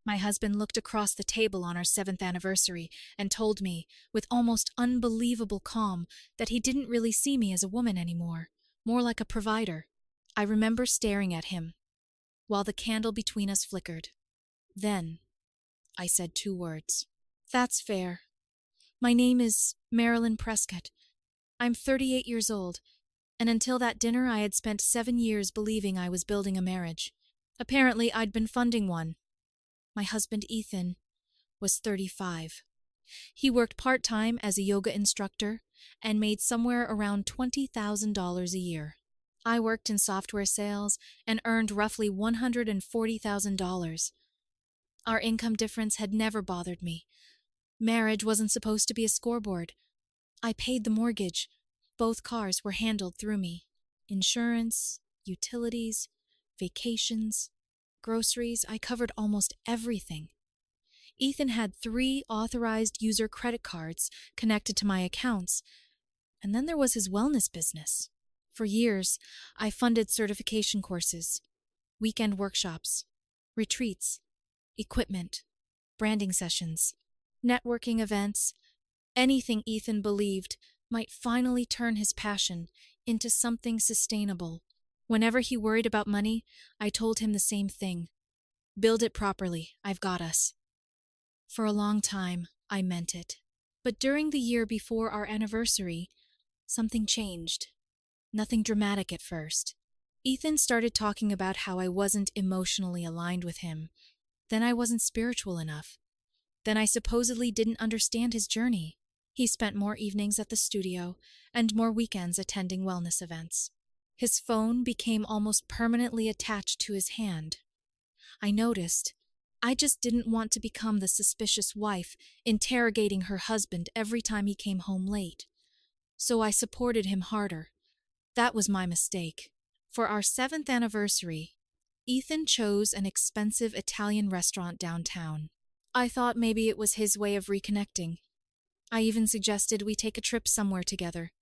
My husband looked across the table on our 7th anniversary and told me, with almost unbelievable calm, that he didn't really see me as a woman anymore, more like a provider. I remember staring at him, while the candle between us flickered. Then, I said 2 words. That's fair. My name is Marilyn Prescott. I'm 38 years old, and until that dinner I had spent 7 years believing I was building a marriage. Apparently, I'd been funding one. My husband, Ethan, was 35. He worked part-time as a yoga instructor and made somewhere around $20,000 a year. I worked in software sales and earned roughly $140,000. Our income difference had never bothered me. Marriage wasn't supposed to be a scoreboard. I paid the mortgage. Both cars were handled through me. Insurance, utilities, vacations, groceries, I covered almost everything. Ethan had 3 authorized user credit cards connected to my accounts, and then there was his wellness business. For years, I funded certification courses, weekend workshops, retreats, equipment, branding sessions, networking events, anything Ethan believed might finally turn his passion into something sustainable. Whenever he worried about money, I told him the same thing. Build it properly, I've got us. For a long time, I meant it. But during the year before our anniversary, something changed. Nothing dramatic at first. Ethan started talking about how I wasn't emotionally aligned with him. Then I wasn't spiritual enough. Then I supposedly didn't understand his journey. He spent more evenings at the studio and more weekends attending wellness events. His phone became almost permanently attached to his hand. I noticed. I just didn't want to become the suspicious wife interrogating her husband every time he came home late. So I supported him harder. That was my mistake. For our 7th anniversary, Ethan chose an expensive Italian restaurant downtown. I thought maybe it was his way of reconnecting. I even suggested we take a trip somewhere together.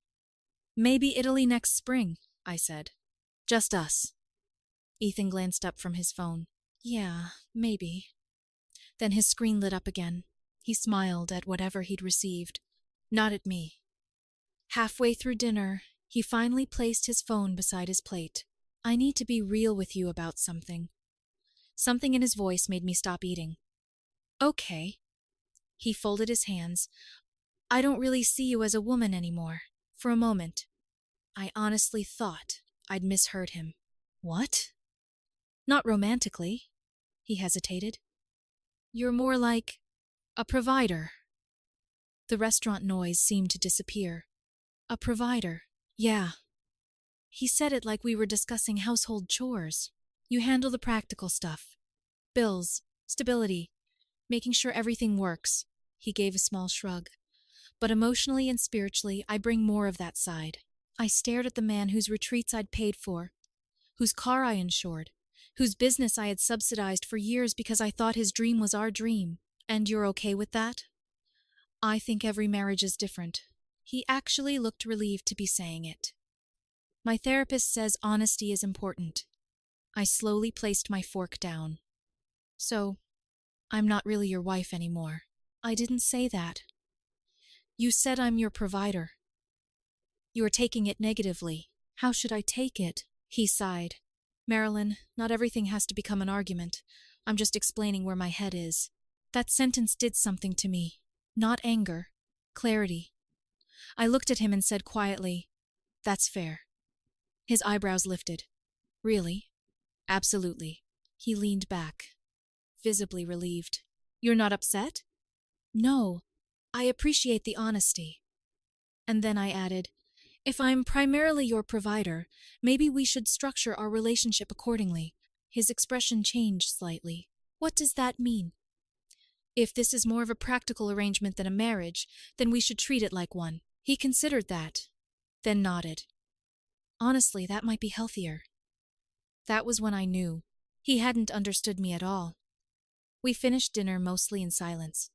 Maybe Italy next spring, I said. Just us. Ethan glanced up from his phone. Yeah, maybe. Then his screen lit up again. He smiled at whatever he'd received, not at me. Halfway through dinner, he finally placed his phone beside his plate. I need to be real with you about something. Something in his voice made me stop eating. Okay. He folded his hands. I don't really see you as a woman anymore. For a moment, I honestly thought I'd misheard him. What? Not romantically. He hesitated. You're more like a provider. The restaurant noise seemed to disappear. A provider. Yeah. He said it like we were discussing household chores. You handle the practical stuff. Bills, stability, making sure everything works. He gave a small shrug. But emotionally and spiritually, I bring more of that side. I stared at the man whose retreats I'd paid for, whose car I insured, whose business I had subsidized for years because I thought his dream was our dream. And you're okay with that? I think every marriage is different. He actually looked relieved to be saying it. My therapist says honesty is important. I slowly placed my fork down. So, I'm not really your wife anymore. I didn't say that. You said I'm your provider. You're taking it negatively. How should I take it? He sighed. Marilyn, not everything has to become an argument. I'm just explaining where my head is. That sentence did something to me. Not anger. Clarity. I looked at him and said quietly, That's fair. His eyebrows lifted. Really? Absolutely. He leaned back, visibly relieved. You're not upset? No. I appreciate the honesty. And then I added, If I'm primarily your provider, maybe we should structure our relationship accordingly. His expression changed slightly. What does that mean? If this is more of a practical arrangement than a marriage, then we should treat it like one. He considered that, then nodded. Honestly, that might be healthier. That was when I knew. He hadn't understood me at all. We finished dinner mostly in silence.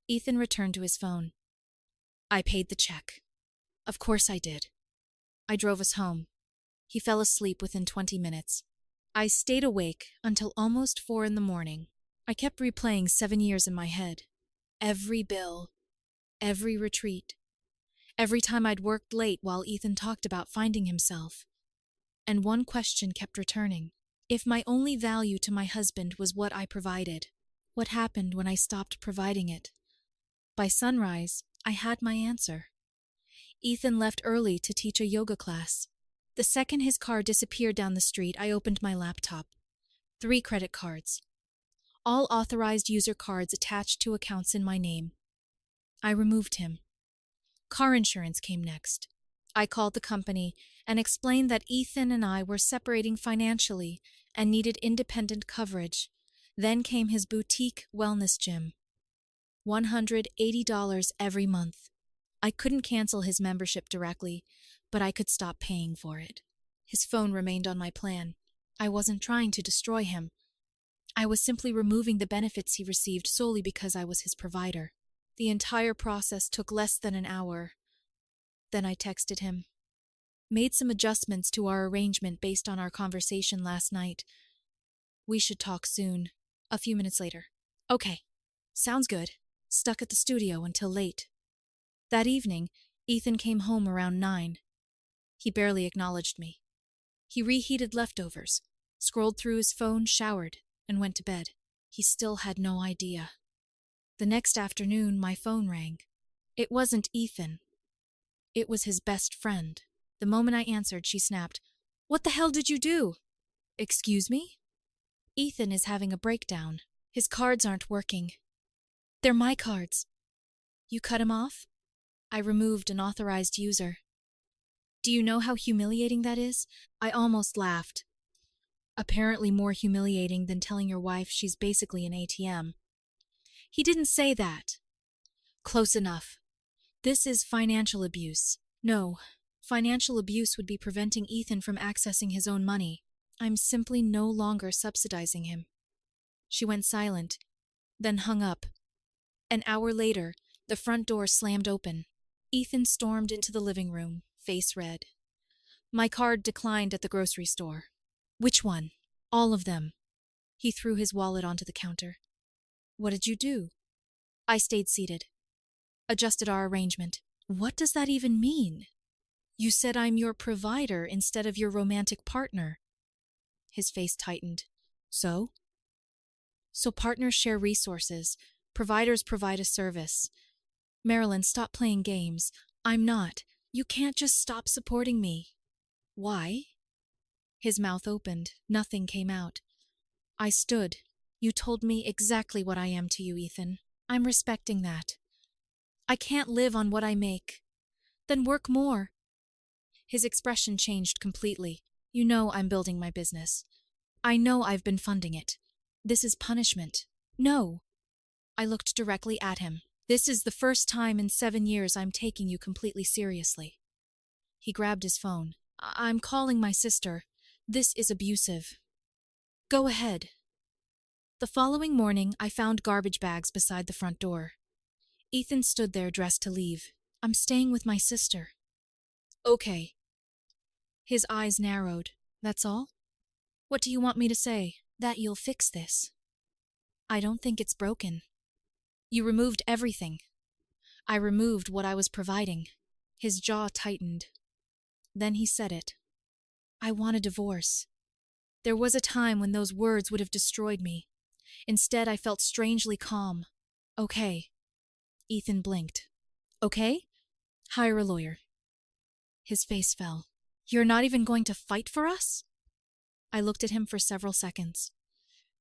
Ethan returned to his phone. I paid the check. Of course I did. I drove us home. He fell asleep within 20 minutes. I stayed awake until almost 4 in the morning. I kept replaying 7 years in my head. Every bill, every retreat, every time I'd worked late while Ethan talked about finding himself. And one question kept returning. If my only value to my husband was what I provided, what happened when I stopped providing it? By sunrise, I had my answer. Ethan left early to teach a yoga class. The second his car disappeared down the street, I opened my laptop. 3 credit cards. All authorized user cards attached to accounts in my name. I removed him. Car insurance came next. I called the company and explained that Ethan and I were separating financially and needed independent coverage. Then came his boutique wellness gym. $180 every month. I couldn't cancel his membership directly, but I could stop paying for it. His phone remained on my plan. I wasn't trying to destroy him. I was simply removing the benefits he received solely because I was his provider. The entire process took less than an hour. Then I texted him. Made some adjustments to our arrangement based on our conversation last night. We should talk soon. A few minutes later. Okay. Sounds good. Stuck at the studio until late. That evening, Ethan came home around 9. He barely acknowledged me. He reheated leftovers, scrolled through his phone, showered, and went to bed. He still had no idea. The next afternoon, my phone rang. It wasn't Ethan. It was his best friend. The moment I answered, she snapped, "What the hell did you do?" "Excuse me?" "Ethan is having a breakdown. His cards aren't working." "They're my cards." "You cut him off?" I removed an authorized user. Do you know how humiliating that is? I almost laughed. Apparently more humiliating than telling your wife she's basically an ATM. He didn't say that. Close enough. This is financial abuse. No, financial abuse would be preventing Ethan from accessing his own money. I'm simply no longer subsidizing him. She went silent, then hung up. An hour later, the front door slammed open. Ethan stormed into the living room, face red. My card declined at the grocery store. Which one? All of them. He threw his wallet onto the counter. What did you do? I stayed seated. Adjusted our arrangement. What does that even mean? You said I'm your provider instead of your romantic partner. His face tightened. So? So partners share resources. Providers provide a service. Marilyn, stop playing games. I'm not. You can't just stop supporting me. Why? His mouth opened. Nothing came out. I stood. You told me exactly what I am to you, Ethan. I'm respecting that. I can't live on what I make. Then work more. His expression changed completely. You know I'm building my business. I know I've been funding it. This is punishment. No. I looked directly at him. This is the first time in 7 years I'm taking you completely seriously. He grabbed his phone. I'm calling my sister. This is abusive. Go ahead. The following morning, I found garbage bags beside the front door. Ethan stood there dressed to leave. I'm staying with my sister. Okay. His eyes narrowed. That's all? What do you want me to say? That you'll fix this. I don't think it's broken. You removed everything. I removed what I was providing. His jaw tightened. Then he said it. I want a divorce. There was a time when those words would have destroyed me. Instead, I felt strangely calm. Okay. Ethan blinked. Okay? Hire a lawyer. His face fell. You're not even going to fight for us? I looked at him for several seconds.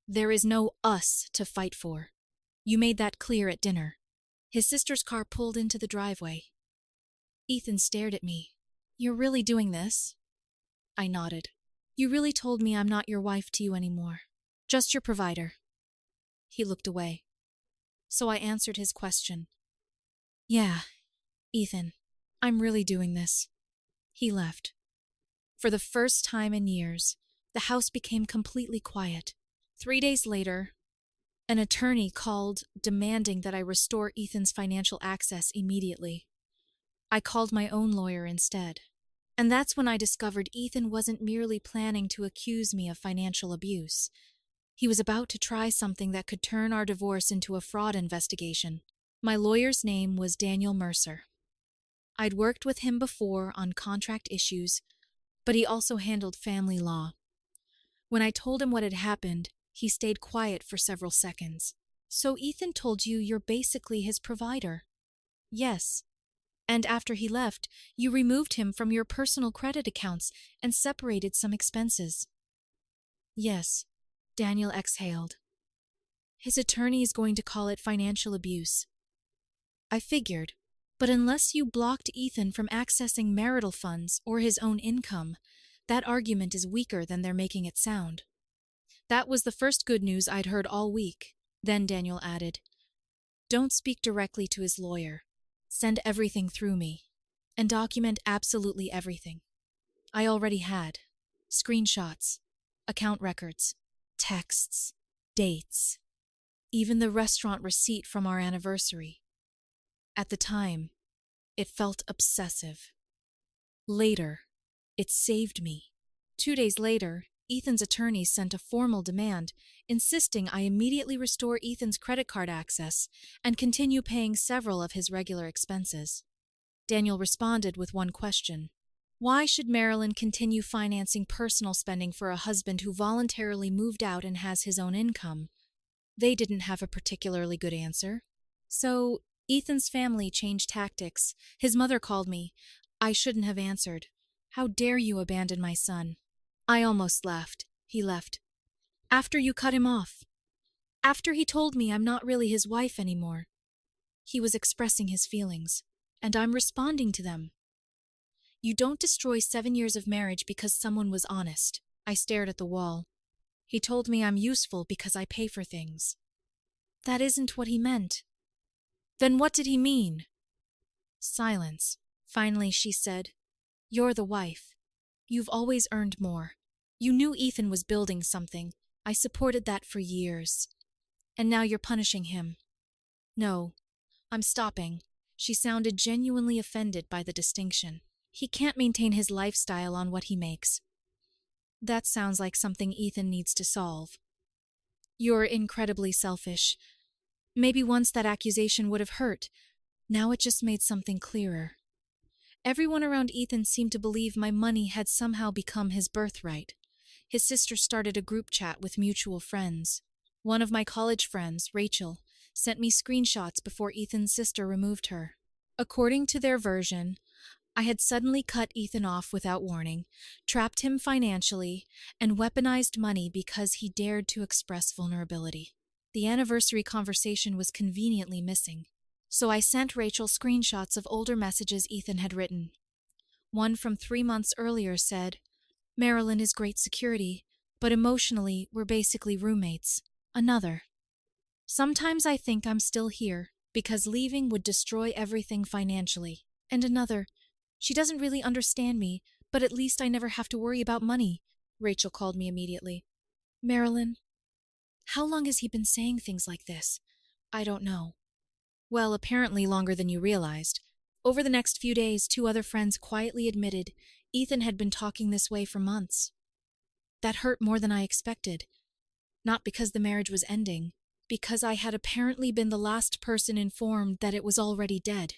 There is no us to fight for. You made that clear at dinner. His sister's car pulled into the driveway. Ethan stared at me. You're really doing this? I nodded. You really told me I'm not your wife to you anymore. Just your provider. He looked away. So I answered his question. Yeah, Ethan, I'm really doing this. He left. For the first time in years, the house became completely quiet. 3 days later, an attorney called demanding that I restore Ethan's financial access immediately. I called my own lawyer instead. And that's when I discovered Ethan wasn't merely planning to accuse me of financial abuse. He was about to try something that could turn our divorce into a fraud investigation. My lawyer's name was Daniel Mercer. I'd worked with him before on contract issues, but he also handled family law. When I told him what had happened, he stayed quiet for several seconds. "So Ethan told you you're basically his provider?" "Yes. And after he left, you removed him from your personal credit accounts and separated some expenses." "Yes." Daniel exhaled. "His attorney is going to call it financial abuse." "I figured. But unless you blocked Ethan from accessing marital funds or his own income, that argument is weaker than they're making it sound." That was the first good news I'd heard all week. Then Daniel added, "Don't speak directly to his lawyer. Send everything through me. And document absolutely everything." I already had. Screenshots, account records, texts, dates, even the restaurant receipt from our anniversary. At the time, it felt obsessive. Later, it saved me. 2 days later, Ethan's attorney sent a formal demand, insisting I immediately restore Ethan's credit card access and continue paying several of his regular expenses. Daniel responded with one question. Why should Marilyn continue financing personal spending for a husband who voluntarily moved out and has his own income? They didn't have a particularly good answer. So, Ethan's family changed tactics. His mother called me. I shouldn't have answered. "How dare you abandon my son?" I almost laughed. He left. "After you cut him off. After he told me I'm not really his wife anymore." He was expressing his feelings, and I'm responding to them. "You don't destroy 7 years of marriage because someone was honest." I stared at the wall. "He told me I'm useful because I pay for things." That isn't what he meant. Then what did he mean? Silence. Finally, she said, "You're the wife. You've always earned more. You knew Ethan was building something. I supported that for years. And now you're punishing him." "No, I'm stopping." She sounded genuinely offended by the distinction. "He can't maintain his lifestyle on what he makes." That sounds like something Ethan needs to solve. "You're incredibly selfish. Maybe once that accusation would have hurt. Now it just made something clearer. Everyone around Ethan seemed to believe my money had somehow become his birthright. His sister started a group chat with mutual friends. One of my college friends, Rachel, sent me screenshots before Ethan's sister removed her. According to their version, I had suddenly cut Ethan off without warning, trapped him financially, and weaponized money because he dared to express vulnerability. The anniversary conversation was conveniently missing, so I sent Rachel screenshots of older messages Ethan had written. One from 3 months earlier said, "Marilyn is great security, but emotionally we're basically roommates." Another, "Sometimes I think I'm still here because leaving would destroy everything financially." And another, "She doesn't really understand me, but at least I never have to worry about money." Rachel called me immediately. "Marilyn, how long has he been saying things like this?" "I don't know." "Well, apparently longer than you realized. Over the next few days, 2 other friends quietly admitted Ethan had been talking this way for months. That hurt more than I expected. Not because the marriage was ending, because I had apparently been the last person informed that it was already dead.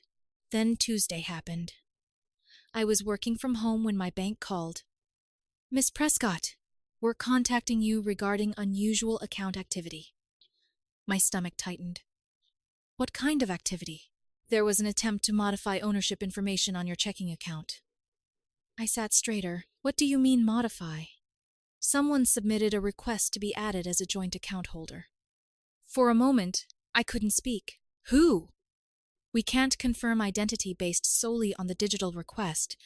Then Tuesday happened. I was working from home when my bank called. "Miss Prescott, we're contacting you regarding unusual account activity." My stomach tightened. "What kind of activity?" "There was an attempt to modify ownership information on your checking account." I sat straighter. "What do you mean modify?" "Someone submitted a request to be added as a joint account holder." For a moment, I couldn't speak. "Who?" "We can't confirm identity based solely on the digital request,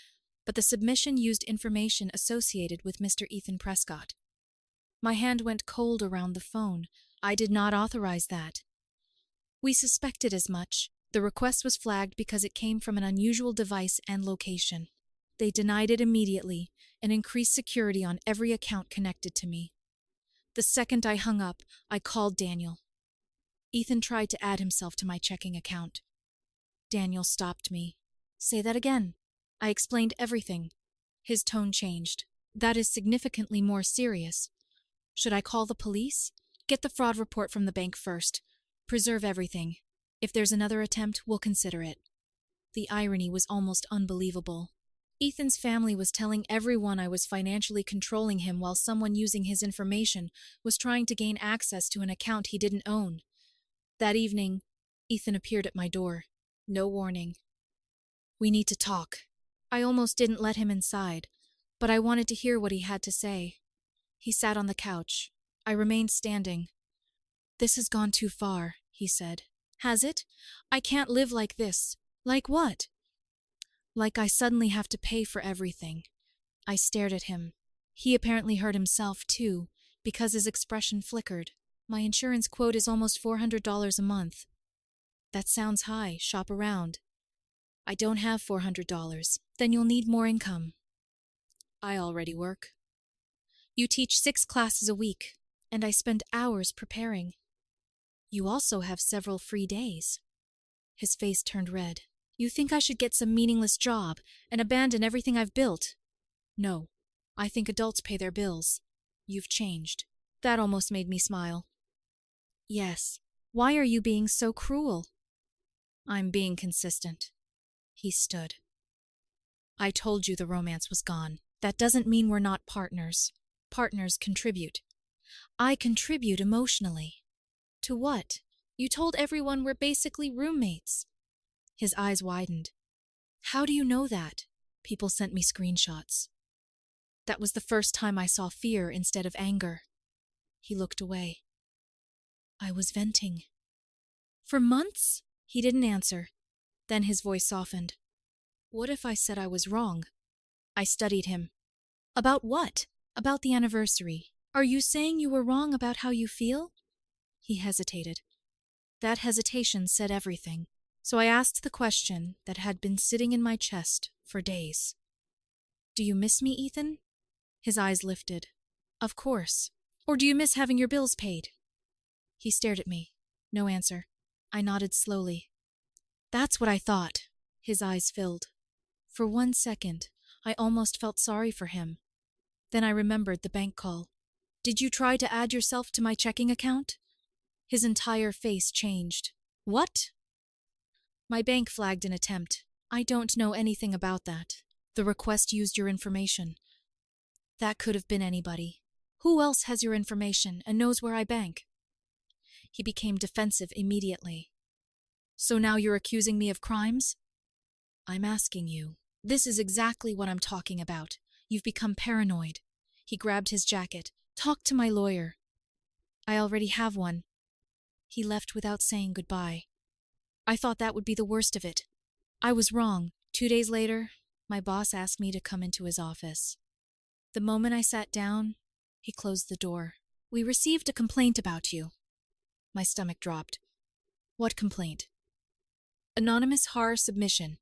but the submission used information associated with Mr. Ethan Prescott." My hand went cold around the phone. I did not authorize that. "We suspected as much. The request was flagged because it came from an unusual device and location. They denied it immediately and increased security on every account connected to me." The second I hung up, I called Daniel. "Ethan tried to add himself to my checking account." Daniel stopped me. "Say that again." I explained everything. His tone changed. "That is significantly more serious. Should I call the police?" Get the fraud report from the bank first. Preserve everything. If there's another attempt, we'll consider it. The irony was almost unbelievable. Ethan's family was telling everyone I was financially controlling him while someone using his information was trying to gain access to an account he didn't own. That evening, Ethan appeared at my door. No warning. "We need to talk." I almost didn't let him inside, but I wanted to hear what he had to say. He sat on the couch. I remained standing. "This has gone too far," he said. "Has it? I can't live like this." "Like what?" "Like I suddenly have to pay for everything." I stared at him. He apparently hurt himself, too, because his expression flickered. "My insurance quote is almost $400 a month." "That sounds high. Shop around." "I don't have $400. Then you'll need more income." "I already work." "You teach 6 classes a week, and I spend hours preparing." "You also have several free days." His face turned red. "You think I should get some meaningless job and abandon everything I've built?" "No. I think adults pay their bills. You've changed." That almost made me smile. "Yes. Why are you being so cruel?" "I'm being consistent." He stood. "I told you the romance was gone. That doesn't mean we're not partners. Partners contribute. I contribute emotionally." "To what? You told everyone we're basically roommates." His eyes widened. "How do you know that?" People sent me screenshots. That was the first time I saw fear instead of anger. He looked away. "I was venting." "For months?" He didn't answer. Then his voice softened. "What if I said I was wrong?" I studied him. "About what?" "About the anniversary. Are you saying you were wrong about how you feel?" He hesitated. That hesitation said everything. So I asked the question that had been sitting in my chest for days. "Do you miss me, Ethan?" His eyes lifted. "Of course. Or do you miss having your bills paid?" He stared at me. No answer. I nodded slowly. "That's what I thought." His eyes filled. For 1 second, I almost felt sorry for him. Then I remembered the bank call. "Did you try to add yourself to my checking account?" His entire face changed. "What?" "My bank flagged an attempt. I don't know anything about that. The request used your information." "That could have been anybody. Who else has your information and knows where I bank?" He became defensive immediately. "So now you're accusing me of crimes?" "I'm asking you. This is exactly what I'm talking about. You've become paranoid." He grabbed his jacket. "Talk to my lawyer." "I already have one." He left without saying goodbye. I thought that would be the worst of it. I was wrong. 2 days later, my boss asked me to come into his office. The moment I sat down, he closed the door. "We received a complaint about you." My stomach dropped. "What complaint?" "Anonymous horror submission."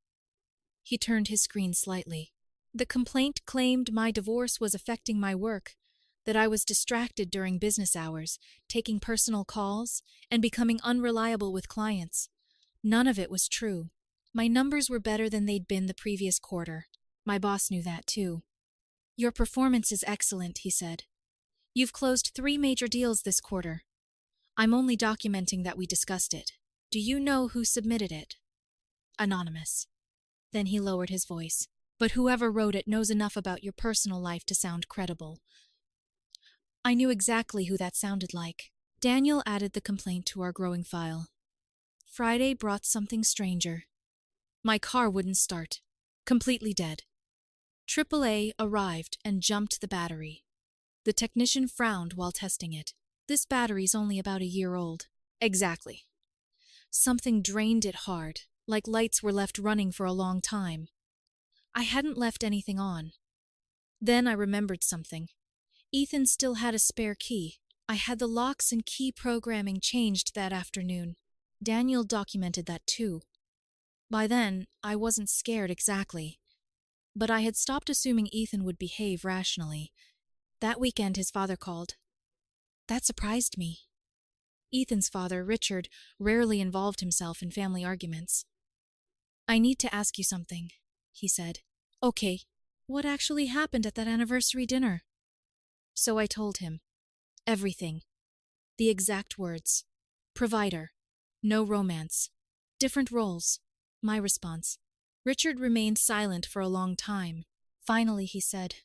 He turned his screen slightly. The complaint claimed my divorce was affecting my work, that I was distracted during business hours, taking personal calls, and becoming unreliable with clients. None of it was true. My numbers were better than they'd been the previous quarter. My boss knew that too. "Your performance is excellent," he said. "You've closed 3 major deals this quarter. I'm only documenting that we discussed it. Do you know who submitted it?" "Anonymous." Then he lowered his voice. "But whoever wrote it knows enough about your personal life to sound credible." I knew exactly who that sounded like. Daniel added the complaint to our growing file. Friday brought something stranger. My car wouldn't start. Completely dead. AAA arrived and jumped the battery. The technician frowned while testing it. "This battery's only about a year old." "Exactly." Something drained it hard, like lights were left running for a long time. I hadn't left anything on. Then I remembered something. Ethan still had a spare key. I had the locks and key programming changed that afternoon. Daniel documented that too. By then, I wasn't scared exactly. But I had stopped assuming Ethan would behave rationally. That weekend his father called. That surprised me. Ethan's father, Richard, rarely involved himself in family arguments. "I need to ask you something," he said. "Okay, what actually happened at that anniversary dinner?" So I told him. Everything. The exact words. Provider. No romance. Different roles. My response. Richard remained silent for a long time. Finally, he said,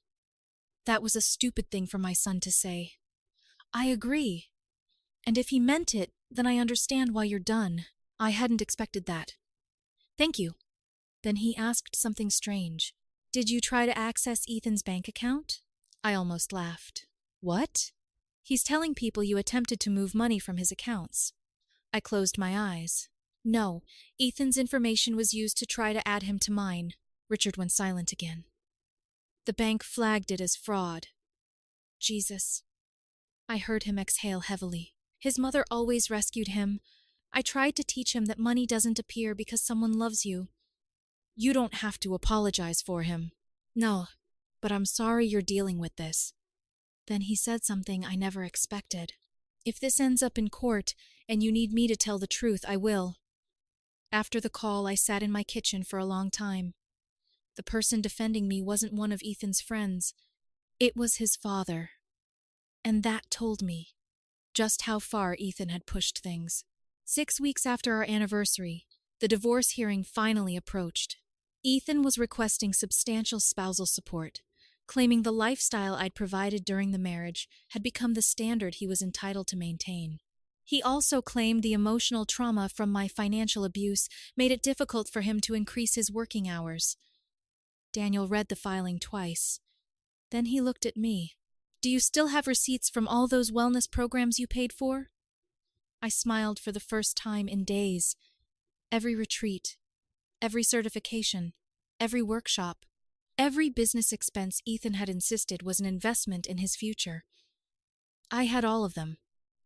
"That was a stupid thing for my son to say." "I agree. And if he meant it, then I understand why you're done. I hadn't expected that." "Thank you." Then he asked something strange. "Did you try to access Ethan's bank account?" I almost laughed. "What?" "He's telling people you attempted to move money from his accounts." I closed my eyes. "No, Ethan's information was used to try to add him to mine." Richard went silent again. "The bank flagged it as fraud." Jesus. I heard him exhale heavily. His mother always rescued him. I tried to teach him that money doesn't appear because someone loves you. "You don't have to apologize for him." "No, but I'm sorry you're dealing with this." Then he said something I never expected. "If this ends up in court and you need me to tell the truth, I will." After the call, I sat in my kitchen for a long time. The person defending me wasn't one of Ethan's friends. It was his father. And that told me just how far Ethan had pushed things. 6 weeks after our anniversary, the divorce hearing finally approached. Ethan was requesting substantial spousal support, claiming the lifestyle I'd provided during the marriage had become the standard he was entitled to maintain. He also claimed the emotional trauma from my financial abuse made it difficult for him to increase his working hours. Daniel read the filing twice. Then he looked at me. "Do you still have receipts from all those wellness programs you paid for?" I smiled for the first time in days. Every retreat, every certification, every workshop, every business expense Ethan had insisted was an investment in his future. I had all of them.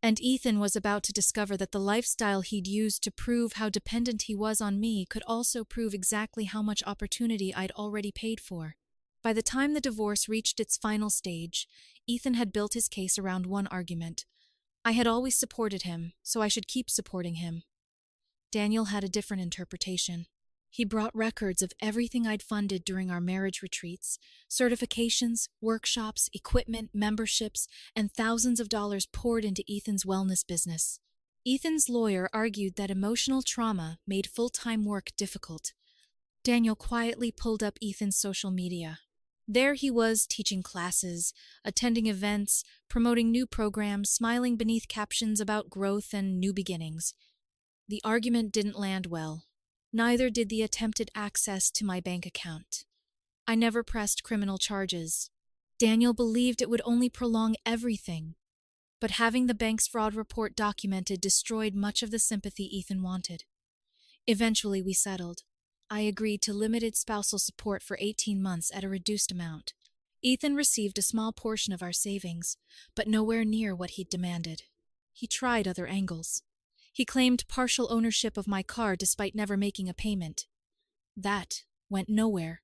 And Ethan was about to discover that the lifestyle he'd used to prove how dependent he was on me could also prove exactly how much opportunity I'd already paid for. By the time the divorce reached its final stage, Ethan had built his case around one argument. I had always supported him, so I should keep supporting him. Daniel had a different interpretation. He brought records of everything I'd funded during our marriage retreats, certifications, workshops, equipment, memberships, and thousands of dollars poured into Ethan's wellness business. Ethan's lawyer argued that emotional trauma made full-time work difficult. Daniel quietly pulled up Ethan's social media. There he was, teaching classes, attending events, promoting new programs, smiling beneath captions about growth and new beginnings. The argument didn't land well. Neither did the attempted access to my bank account. I never pressed criminal charges. Daniel believed it would only prolong everything. But having the bank's fraud report documented destroyed much of the sympathy Ethan wanted. Eventually, we settled. I agreed to limited spousal support for 18 months at a reduced amount. Ethan received a small portion of our savings, but nowhere near what he'd demanded. He tried other angles. He claimed partial ownership of my car despite never making a payment. That went nowhere.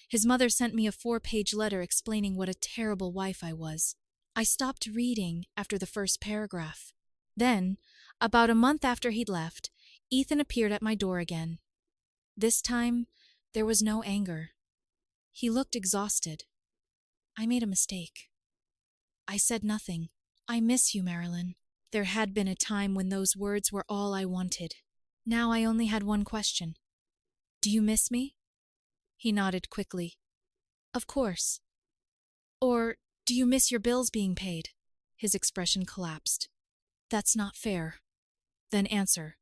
His mother sent me a 4-page letter explaining what a terrible wife I was. I stopped reading after the first paragraph. Then, about a month after he'd left, Ethan appeared at my door again. This time, there was no anger. He looked exhausted. I made a mistake. I said nothing. "I miss you, Marilyn." There had been a time when those words were all I wanted. Now I only had one question. "Do you miss me?" He nodded quickly. "Of course." "Or do you miss your bills being paid?" His expression collapsed. "That's not fair." "Then answer."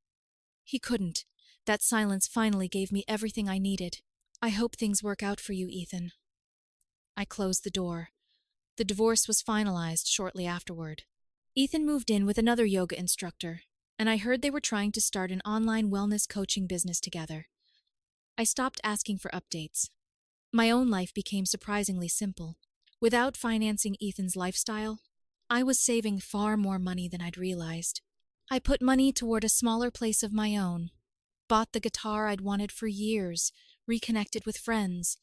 He couldn't. That silence finally gave me everything I needed. "I hope things work out for you, Ethan." I closed the door. The divorce was finalized shortly afterward. Ethan moved in with another yoga instructor, and I heard they were trying to start an online wellness coaching business together. I stopped asking for updates. My own life became surprisingly simple. Without financing Ethan's lifestyle, I was saving far more money than I'd realized. I put money toward a smaller place of my own, bought the guitar I'd wanted for years, reconnected with friends,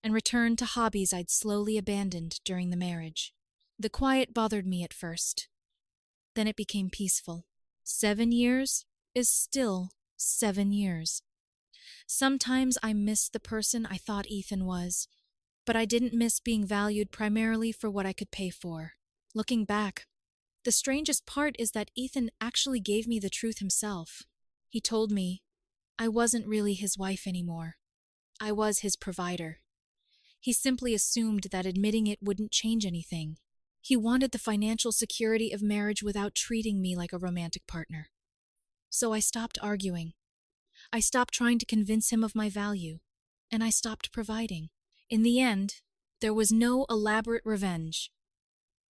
and returned to hobbies I'd slowly abandoned during the marriage. The quiet bothered me at first. Then it became peaceful. 7 years is still 7 years. Sometimes I missed the person I thought Ethan was, but I didn't miss being valued primarily for what I could pay for. Looking back, The strangest part is that Ethan actually gave me the truth himself. He told me I wasn't really his wife anymore. I was his provider. He simply assumed that admitting it wouldn't change anything. He wanted the financial security of marriage without treating me like a romantic partner. So I stopped arguing. I stopped trying to convince him of my value, and I stopped providing. In the end, there was no elaborate revenge,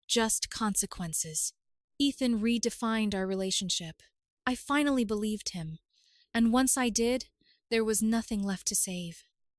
just consequences. Ethan redefined our relationship. I finally believed him, and once I did, there was nothing left to save.